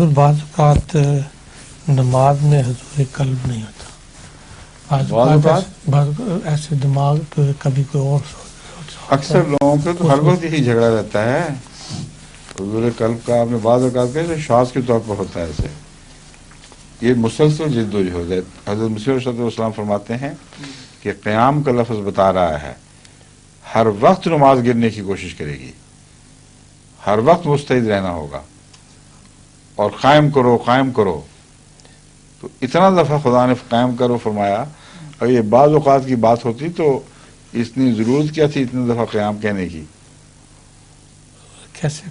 حضور بعض اوقات نماز میں حضور قلب نہیں ہوتا، بعض اوقات ایسے دماغ پہ کبھی کوئی اور اکثر لوگوں کا تو ہر وقت یہی جھگڑا رہتا ہے حضور قلب کا. آپ نے بعض اوقات کہا شاذ کے طور پر ہوتا ہے ایسے. یہ مسلسل جد و جہد ہے. حضرت مسیح علیہ السلام فرماتے ہیں کہ قیام کا لفظ بتا رہا ہے ہر وقت نماز گرنے کی کوشش کرے گی، ہر وقت مستعد رہنا ہوگا اور قائم کرو قائم کرو. تو اتنا دفعہ خدا نے قائم کرو فرمایا. اگر یہ بعض اوقات کی بات ہوتی تو اتنی ضرورت کیا تھی اتنے دفعہ قیام کہنے کی؟ کیسے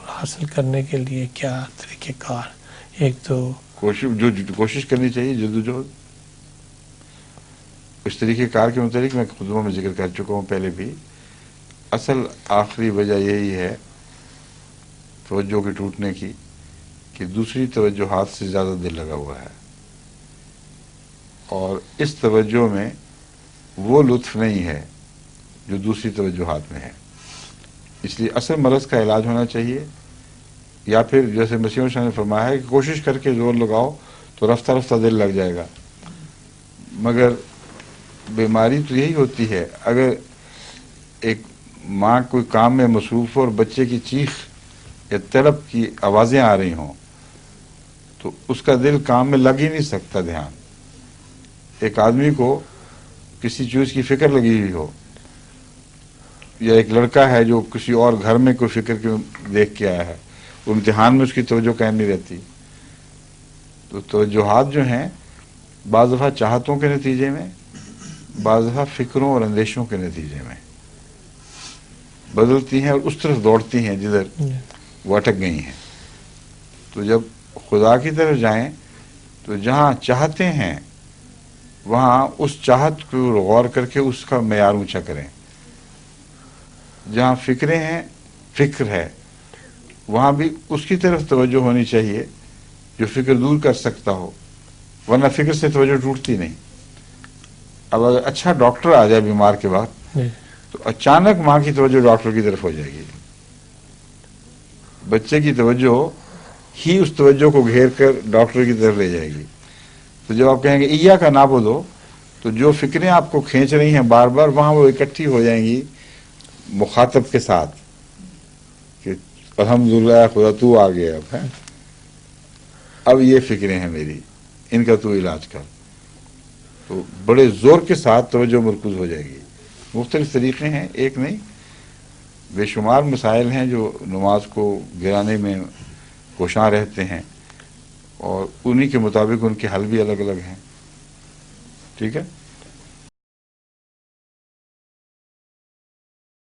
حاصل کرنے کے لیے کیا طریقہ کار؟ ایک تو کوشش کرنی چاہیے، جدوجہد. اس طریقہ کار کے متعلق میں خطبوں میں ذکر کر چکا ہوں پہلے بھی. اصل آخری وجہ یہی ہے توجہ کے ٹوٹنے کی کہ دوسری توجہات سے زیادہ دل لگا ہوا ہے، اور اس توجہ میں وہ لطف نہیں ہے جو دوسری توجہات میں ہے. اس لیے اصل مرض کا علاج ہونا چاہیے، یا پھر جیسے مسیح علیہ السلام نے فرمایا ہے کہ کوشش کر کے زور لگاؤ تو رفتہ رفتہ دل لگ جائے گا. مگر بیماری تو یہی ہوتی ہے، اگر ایک ماں کوئی کام میں مصروف ہو اور بچے کی چیخ یا تڑپ کی آوازیں آ رہی ہوں تو اس کا دل کام میں لگ ہی نہیں سکتا دھیان. ایک آدمی کو کسی چیز کی فکر لگی ہوئی ہو، یا ایک لڑکا ہے جو کسی اور گھر میں کوئی فکر کیوں دیکھ کے آیا ہے، وہ امتحان میں اس کی توجہ قائم نہیں رہتی. تو توجہات جو ہیں بعض دفعہ چاہتوں کے نتیجے میں، بعض دفعہ فکروں اور اندیشوں کے نتیجے میں بدلتی ہیں اور اس طرف دوڑتی ہیں جدھر وہ اٹک گئی ہیں. تو جب خدا کی طرف جائیں تو جہاں چاہتے ہیں وہاں اس چاہت کو غور کر کے اس کا معیار اونچا کریں. جہاں فکریں ہیں، فکر ہے، وہاں بھی اس کی طرف توجہ ہونی چاہیے جو فکر دور کر سکتا ہو، ورنہ فکر سے توجہ ٹوٹتی نہیں. اب اگر اچھا ڈاکٹر آ جائے بیمار کے بعد تو اچانک ماں کی توجہ ڈاکٹر کی طرف ہو جائے گی. بچے کی توجہ ہی اس توجہ کو گھیر کر ڈاکٹر کی طرف لے جائے گی. تو جب آپ کہیں گے ایا کا نعبدو، تو جو فکریں آپ کو کھینچ رہی ہیں بار بار وہاں وہ اکٹھی ہو جائیں گی مخاطب کے ساتھ کہ الحمدللہ خدا تو آ گیا اب یہ فکریں ہیں میری، ان کا تو علاج کر. تو بڑے زور کے ساتھ توجہ مرکوز ہو جائے گی. مختلف طریقے ہیں، ایک نہیں، بے شمار مسائل ہیں جو نماز کو گرانے میں کوشاں رہتے ہیں، اور انہی کے مطابق ان کے حل بھی الگ الگ ہیں. ٹھیک ہے.